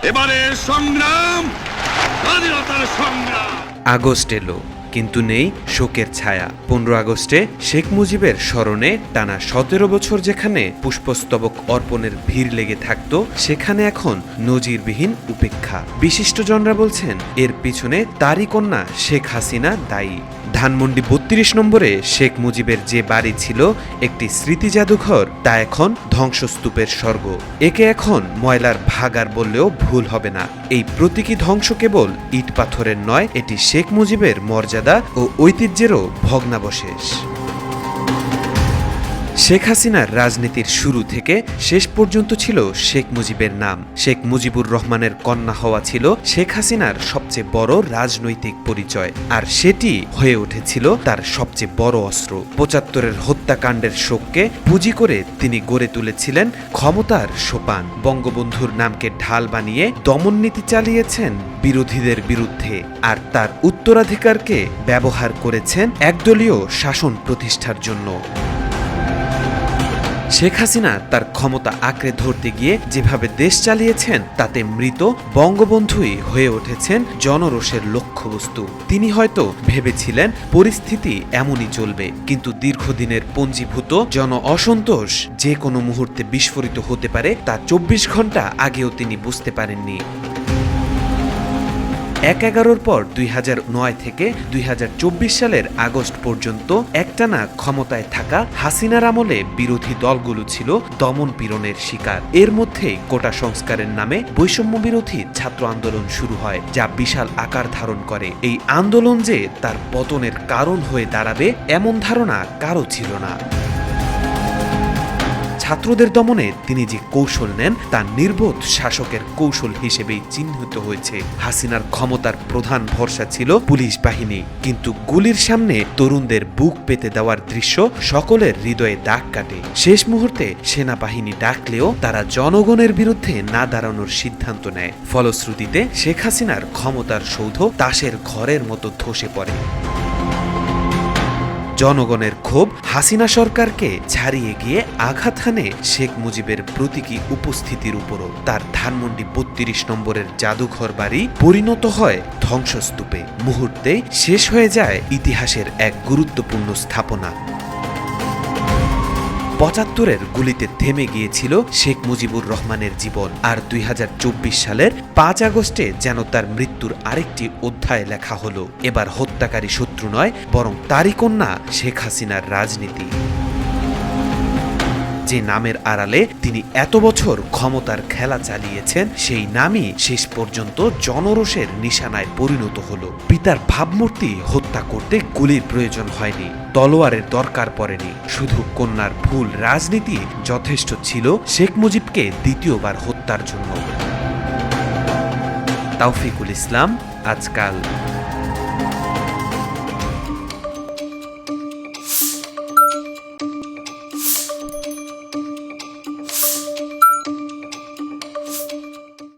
এবারের সংগ্রাম স্বাধীনতার সংগ্রাম। আগস্ট এলো, কিন্তু নেই শোকের ছায়া। 15 আগস্টে শেখ মুজিবের স্মরণে টানা 17 বছর যেখানে পুষ্পস্তবক অর্পণের ভিড় লেগে থাকত, সেখানে এখন নজিরবিহীন উপেক্ষা। বিশিষ্টজনরা বলছেন এর পিছনে তারই কন্যা শেখ হাসিনা দায়ী। ধানমন্ডি 32 নম্বরে শেখ মুজিবের যে বাড়ি ছিল একটি স্মৃতি জাদুঘর, তা এখন ধ্বংসস্তূপের স্বর্গ। একে এখন ময়লার ভাগার বললেও ভুল হবে না। এই প্রতীকী ধ্বংস কেবল ইট পাথরের নয়, এটি শেখ মুজিবের মর্যাদা ও ঐতিহ্যেরও ভগ্নাবশেষ। শেখ হাসিনার রাজনীতির শুরু থেকে শেষ পর্যন্ত ছিল শেখ মুজিবের নাম। শেখ মুজিবুর রহমানের কন্যা হওয়া ছিল শেখ হাসিনার সবচেয়ে বড় রাজনৈতিক পরিচয়, আর সেটি হয়ে উঠেছিল তার সবচেয়ে বড় অস্ত্র। 75-এর হত্যাকাণ্ডের শোককে পুঁজি করে তিনি গড়ে তুলেছিলেন ক্ষমতার সোপান। বঙ্গবন্ধুর নামকে ঢাল বানিয়ে দমননীতি চালিয়েছেন বিরোধীদের বিরুদ্ধে, আর তার উত্তরাধিকারকে ব্যবহার করেছেন একদলীয় শাসন প্রতিষ্ঠার জন্য। শেখ হাসিনা তার ক্ষমতা আঁকড়ে ধরতে গিয়ে যেভাবে দেশ চালিয়েছেন, তাতে মৃত বঙ্গবন্ধুই হয়ে উঠেছেন জনরোষের লক্ষ্যবস্তু। তিনি হয়তো ভেবেছিলেন পরিস্থিতি এমনই চলবে, কিন্তু দীর্ঘদিনের পঞ্জীভূত জন অসন্তোষ যে কোনো মুহূর্তে বিস্ফোরিত হতে পারে, তা 24 ঘন্টা আগেও তিনি বুঝতে পারেননি। 1/11-র পর 2009 থেকে 2024 সালের আগস্ট পর্যন্ত একটানা ক্ষমতায় থাকা হাসিনার আমলে বিরোধী দলগুলো ছিল দমন পীড়নের শিকার। এর মধ্যে কোটা সংস্কারের নামে বৈষম্য বিরোধী ছাত্র আন্দোলন শুরু হয়, যা বিশাল আকার ধারণ করে। এই আন্দোলন যে তার পতনের কারণ হয়ে দাঁড়াবে, এমন ধারণা কারো ছিল না। ছাত্রদের দমনে তিনি যে কৌশল নেন, তা নির্বোধ শাসকের কৌশল হিসেবেই চিহ্নিত হয়েছে। হাসিনার ক্ষমতার প্রধান ভরসা ছিল পুলিশ বাহিনী, কিন্তু গুলির সামনে তরুণদের বুক পেতে দেওয়ার দৃশ্য সকলের হৃদয়ে দাগ কাটে। শেষ মুহূর্তে সেনাবাহিনী ডাকলেও তারা জনগণের বিরুদ্ধে না দাঁড়ানোর সিদ্ধান্ত নেয়। ফলশ্রুতিতে শেখ হাসিনার ক্ষমতার সৌধ তাসের ঘরের মতো ধসে পড়ে। জনগণের ক্ষোভ হাসিনা সরকারকে ছাড়িয়ে গিয়ে আঘাত হানে শেখ মুজিবের প্রতীকী উপস্থিতির উপরও। তার ধানমন্ডি 32 নম্বরের জাদুঘর বাড়ি পরিণত হয় ধ্বংসস্তূপে। মুহূর্তেই শেষ হয়ে যায় ইতিহাসের এক গুরুত্বপূর্ণ স্থাপনা। 75-এর গুলিতে থেমে গিয়েছিল শেখ মুজিবুর রহমানের জীবন, আর 2024 সালের 5 আগস্টে যেন তার মৃত্যুর আরেকটি অধ্যায় লেখা হলো। এবার হত্যাকারী শত্রু নয়, বরং তারই কন্যা শেখ হাসিনার রাজনীতি। যে নামের আড়ালে তিনি এত বছর ক্ষমতার খেলা চালিয়েছেন, সেই নামই শেষ পর্যন্ত জনরোষের নিশানায় পরিণত হলো। পিতার ভাবমূর্তি হত্যা করতে গুলির প্রয়োজন হয়নি, তলোয়ারের দরকার পড়েনি। শুধু কন্যার ভুল রাজনীতি যথেষ্ট ছিল শেখ মুজিবকে দ্বিতীয়বার হত্যার জন্য। তাওফিকুল ইসলাম, আজকাল।